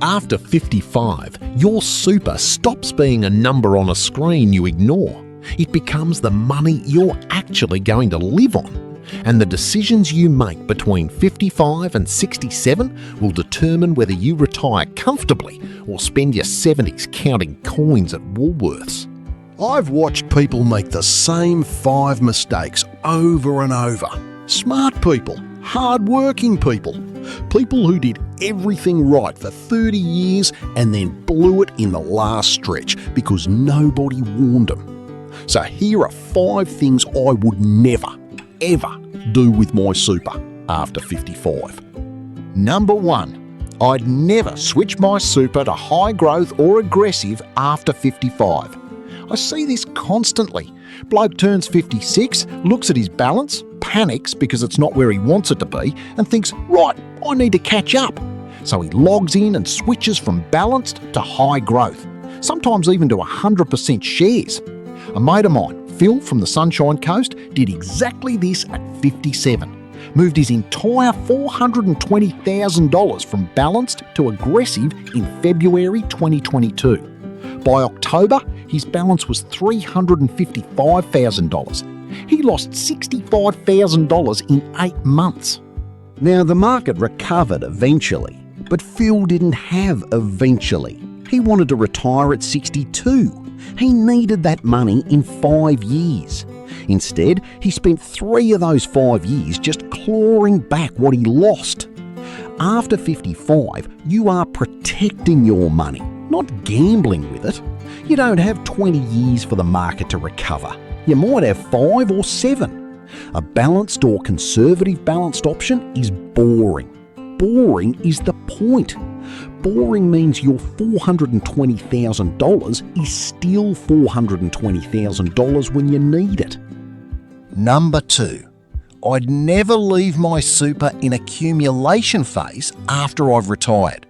After 55, your super stops being a number on a screen you ignore. It becomes the money you're actually going to live on. And the decisions you make between 55 and 67 will determine whether you retire comfortably or spend your 70s counting coins at Woolworths. I've watched people make the same 5 mistakes over and over. Smart people, hard-working people, people who did everything right for 30 years and then blew it in the last stretch because nobody warned them. So here are 5 things I would never, ever do with my super after 55. Number 1. I'd never switch my super to high growth or aggressive after 55. I see this constantly. Bloke turns 56, looks at his balance, panics because it's not where he wants it to be, and thinks, right, I need to catch up. So he logs in and switches from balanced to high growth, sometimes even to 100% shares. A mate of mine, Phil from the Sunshine Coast, did exactly this at 57. Moved his entire $420,000 from balanced to aggressive in February 2022. By October, his balance was $355,000. He lost $65,000 in 8 months. Now, the market recovered eventually, but Phil didn't have eventually. He wanted to retire at 62. He needed that money in 5 years. Instead, he spent 3 of those 5 years just clawing back what he lost. After 55, you are protecting your money, not gambling with it. You don't have 20 years for the market to recover. You might have 5 or 7. A balanced or conservative balanced option is boring. Boring is the point. Boring means your $420,000 is still $420,000 when you need it. Number 2. I'd never leave my super in accumulation phase after I've retired.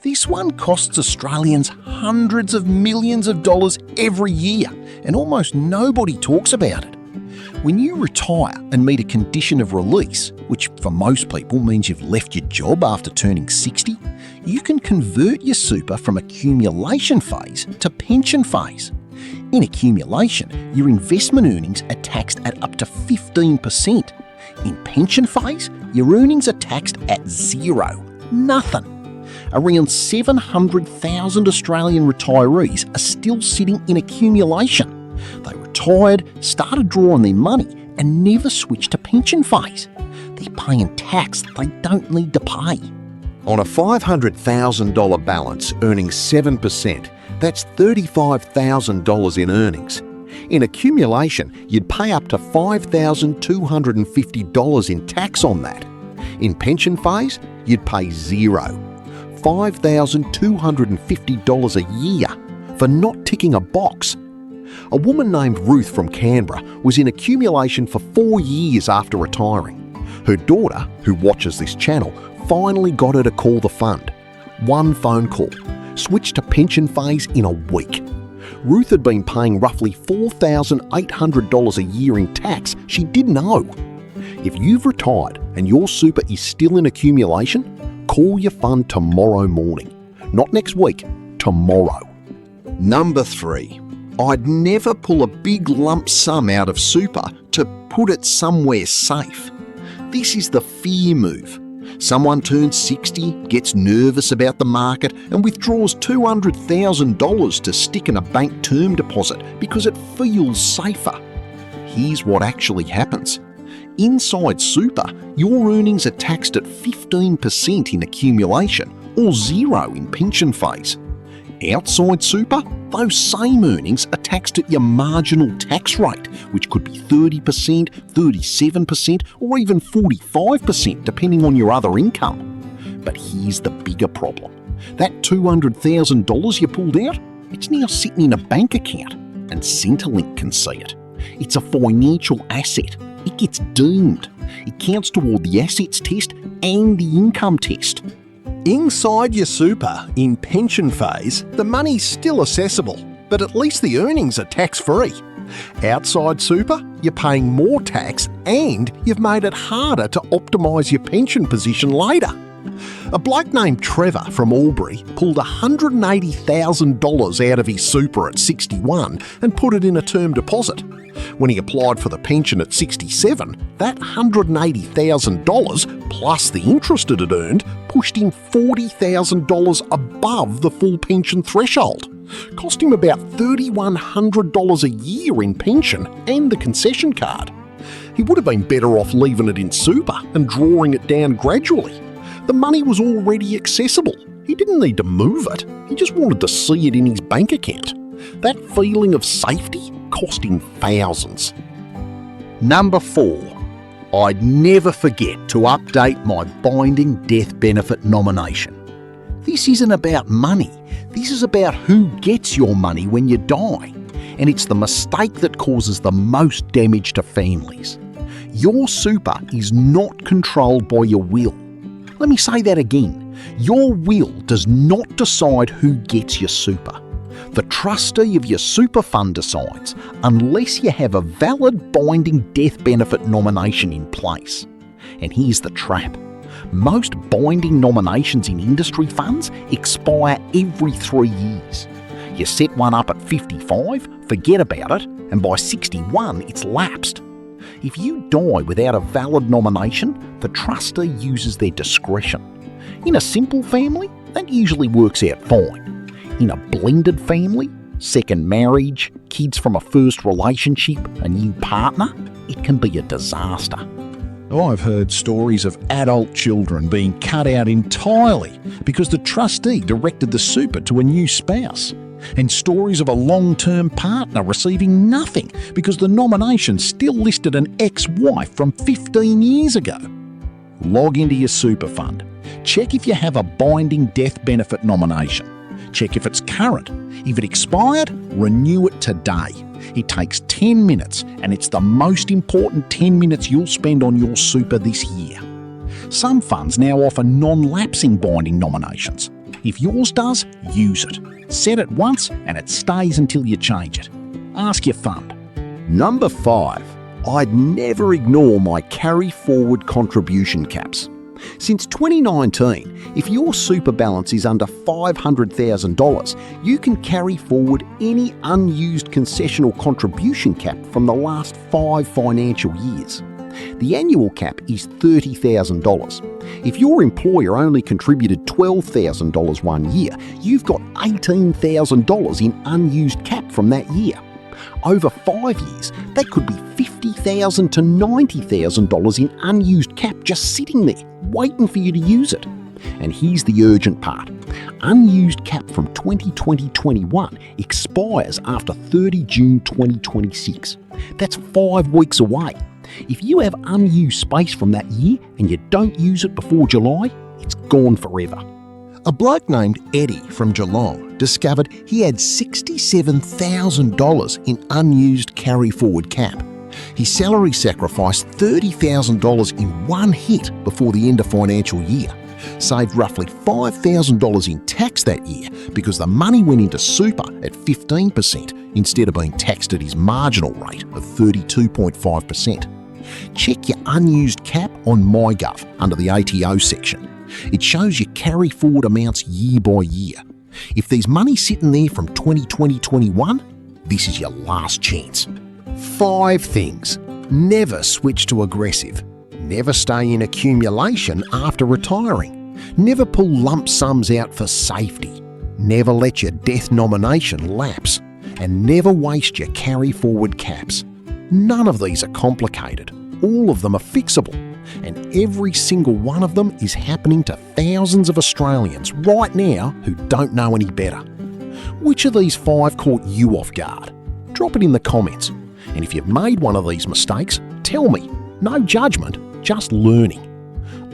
This one costs Australians hundreds of millions of dollars every year, and almost nobody talks about it. When you retire and meet a condition of release, which for most people means you've left your job after turning 60, you can convert your super from accumulation phase to pension phase. In accumulation, your investment earnings are taxed at up to 15%. In pension phase, your earnings are taxed at 0, nothing. Around 700,000 Australian retirees are still sitting in accumulation. They retired, started drawing their money and never switched to pension phase. They're paying tax they don't need to pay. On a $500,000 balance earning 7%, that's $35,000 in earnings. In accumulation, you'd pay up to $5,250 in tax on that. In pension phase, you'd pay 0. $5,250 a year for not ticking a box. A woman named Ruth from Canberra was in accumulation for 4 years after retiring. Her daughter, who watches this channel, finally got her to call the fund. One phone call, switched to pension phase in a week. Ruth had been paying roughly $4,800 a year in tax she didn't owe. If you've retired and your super is still in accumulation, call your fund tomorrow morning. Not next week, tomorrow. Number 3. I'd never pull a big lump sum out of super to put it somewhere safe. This is the fear move. Someone turns 60, gets nervous about the market and withdraws $200,000 to stick in a bank term deposit because it feels safer. Here's what actually happens. Inside super, your earnings are taxed at 15% in accumulation or 0 in pension phase. Outside super, those same earnings are taxed at your marginal tax rate, which could be 30%, 37%, or even 45% depending on your other income. But here's the bigger problem. That $200,000 you pulled out, it's now sitting in a bank account, and Centrelink can see it. It's a financial asset. It gets deemed. It counts toward the assets test and the income test. Inside your super, in pension phase, the money's still accessible, but at least the earnings are tax-free. Outside super, you're paying more tax and you've made it harder to optimise your pension position later. A bloke named Trevor from Albury pulled $180,000 out of his super at 61 and put it in a term deposit. When he applied for the pension at 67, that $180,000 plus the interest it had earned pushed him $40,000 above the full pension threshold. Cost him about $3,100 a year in pension and the concession card. He would have been better off leaving it in super and drawing it down gradually. The money was already accessible. He didn't need to move it. He just wanted to see it in his bank account. That feeling of safety cost him thousands. Number 4. I'd never forget to update my binding death benefit nomination. This isn't about money. This is about who gets your money when you die. And it's the mistake that causes the most damage to families. Your super is not controlled by your will. Let me say that again. Your will does not decide who gets your super. The trustee of your super fund decides, unless you have a valid binding death benefit nomination in place. And here's the trap. Most binding nominations in industry funds expire every 3 years. You set one up at 55, forget about it, and by 61 it's lapsed. If you die without a valid nomination, the trustee uses their discretion. In a simple family, that usually works out fine. In a blended family, second marriage, kids from a first relationship, a new partner, it can be a disaster. I've heard stories of adult children being cut out entirely because the trustee directed the super to a new spouse, and stories of a long-term partner receiving nothing because the nomination still listed an ex-wife from 15 years ago. Log into your super fund. Check if you have a binding death benefit nomination. Check if it's current. If it expired, renew it today. It takes 10 minutes, and it's the most important 10 minutes you'll spend on your super this year. Some funds now offer non-lapsing binding nominations. If yours does, use it. Set it once and it stays until you change it. Ask your fund. Number 5. I'd never ignore my carry forward contribution caps. Since 2019, if your super balance is under $500,000, you can carry forward any unused concessional contribution cap from the last 5 financial years. The annual cap is $30,000. If your employer only contributed $12,000 one year, you've got $18,000 in unused cap from that year. Over 5 years, that could be $50,000 to $90,000 in unused cap just sitting there, waiting for you to use it. And here's the urgent part. Unused cap from 2020-21 expires after 30 June 2026. That's 5 weeks away. If you have unused space from that year and you don't use it before July, it's gone forever. A bloke named Eddie from Geelong discovered he had $67,000 in unused carry-forward cap. His salary sacrificed $30,000 in one hit before the end of financial year, saved roughly $5,000 in tax that year because the money went into super at 15% instead of being taxed at his marginal rate of 32.5%. Check your unused cap on MyGov under the ATO section. It shows your carry forward amounts year by year. If there's money sitting there from 2020-21, this is your last chance. 5 things. Never switch to aggressive. Never stay in accumulation after retiring. Never pull lump sums out for safety. Never let your death nomination lapse. And never waste your carry forward caps. None of these are complicated. All of them are fixable. And every single one of them is happening to thousands of Australians right now who don't know any better. Which of these 5 caught you off guard? Drop it in the comments. And if you've made one of these mistakes, tell me. No judgment, just learning.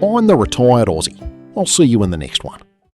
I'm the Retired Aussie. I'll see you in the next one.